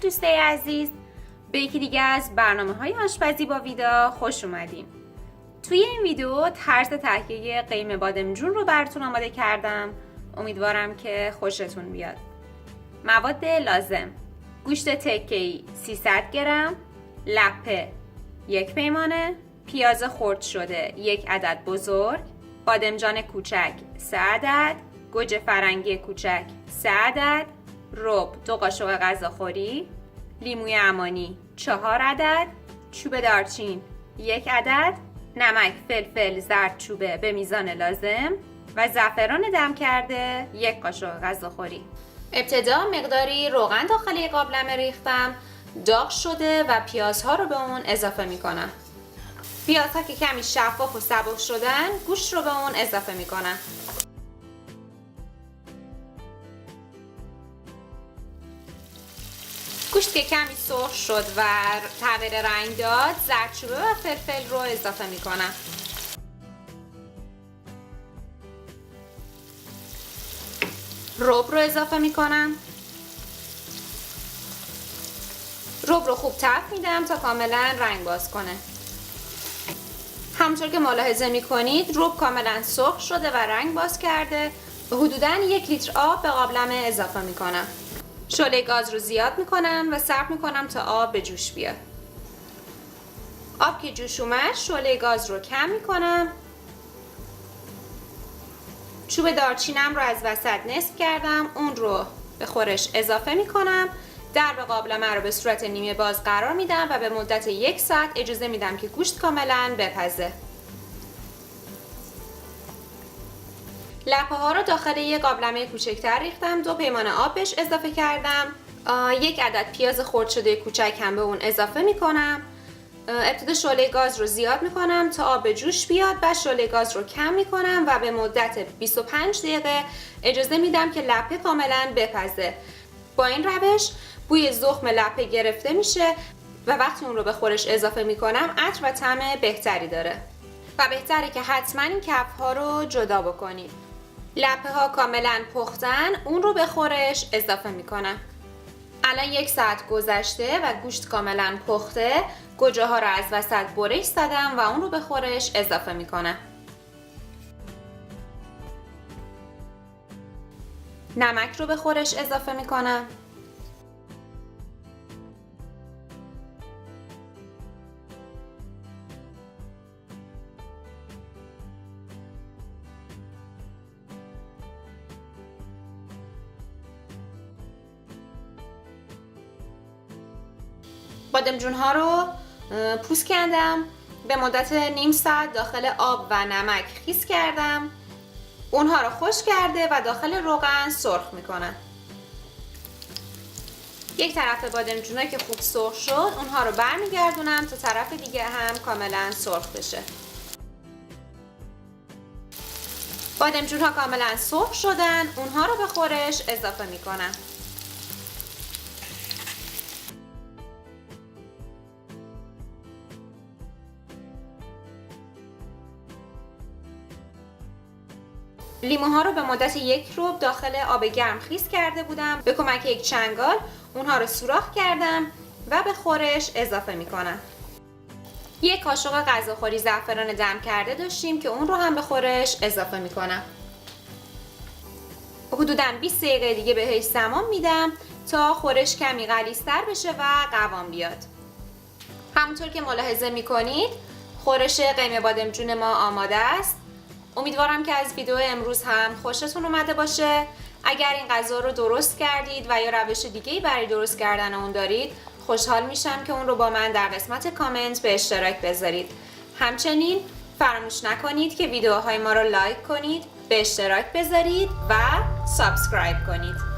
دوستای عزیز، به یکی دیگه از برنامه‌های آشپزی با ویدا خوش اومدیم. توی این ویدیو طرز تهیه قیم بادمجون رو براتون آماده کردم. امیدوارم که خوشتون بیاد. مواد لازم: گوشت تکه‌ای 300 گرم، لپه 1 پیمانه، پیاز خرد شده 1 عدد بزرگ، بادمجان کوچک 3 عدد، گوجه فرنگی کوچک 3 عدد، رب 2 قاشق غذاخوری، لیموی عمانی 4 عدد، چوب دارچین 1 عدد، نمک فلفل زردچوبه به میزان لازم و زعفران دم کرده 1 قاشق غذاخوری. ابتدا مقداری روغن داخل یک قابلمه ریختم، داغ شده و پیازها رو به اون اضافه میکنم. پیازها که کمی شفاف و سبک شدن، گوشت رو به اون اضافه میکنم. گوشت که کمی سرخ شد و تغییر رنگ داد، زردچوبه و فلفل رو اضافه میکنم. رب رو اضافه میکنم. رب رو خوب تفت میدم تا کاملا رنگ باز کنه. همونطور که ملاحظه میکنید رب کاملا سرخ شده و رنگ باز کرده. حدوداً 1 لیتر آب به قابلمه اضافه میکنم. شعله گاز رو زیاد میکنم و صبر میکنم تا آب به جوش بیاد. آب که جوش اومد، شعله گاز رو کم میکنم. چوب دارچینم رو از وسط نصف کردم، اون رو به خورش اضافه میکنم. درب قابلمه رو به صورت نیمه باز قرار میدم و به مدت 1 ساعت اجازه میدم که گوشت کاملا بپزه. لپه ها رو داخل یک قابلمه کوچکتر ریختم، 2 پیمانه آب بهش اضافه کردم. 1 عدد پیاز خرد شده کوچک هم به اون اضافه میکنم. ابتدا شعله گاز رو زیاد میکنم تا آب به جوش بیاد، بعد شعله گاز رو کم میکنم و به مدت 25 دقیقه اجازه میدم که لپه کاملا بپزه. با این روش بوی زخم لپه گرفته میشه و وقتی اون رو به خورش اضافه میکنم عطر و طعم بهتری داره و بهتره که حتما این کف ها رو جدا بکنید. لپه ها کاملا پختن، اون رو به خورش اضافه میکنم. الان 1 ساعت گذشته و گوشت کاملا پخته. گوجه ها رو از وسط برش زدم و اون رو به خورش اضافه میکنم. نمک رو به خورش اضافه میکنم. بادمجون ها رو پوست کندم، به مدت نیم ساعت داخل آب و نمک خیس کردم. اونها رو خشک کرده و داخل روغن سرخ میکنم. یک طرف بادمجونا که خوب سرخ شد، اونها رو برمیگردونم تا طرف دیگه هم کاملا سرخ بشه. بادمجون ها کاملا سرخ شدن، اونها رو به خورش اضافه میکنم. لیموها رو به مدت 1 ربع داخل آب گرم خیس کرده بودم. به کمک یک چنگال اونها رو سوراخ کردم و به خورش اضافه میکنم. 1 قاشق غذاخوری زعفران دم کرده داشتیم که اون رو هم به خورش اضافه میکنم. حدوداً 20 دقیقه دیگه بهش زمان میدم تا خورش کمی غلیظ‌تر بشه و قوام بیاد. همونطور که ملاحظه میکنید خورش قیم بادمجون ما آماده است. امیدوارم که از ویدیو امروز هم خوشتون اومده باشه. اگر این غذا رو درست کردید و یا روش دیگه‌ای برای درست کردن اون دارید، خوشحال میشم که اون رو با من در قسمت کامنت به اشتراک بذارید. همچنین فراموش نکنید که ویدیوهای ما رو لایک کنید، به اشتراک بذارید و سابسکرایب کنید.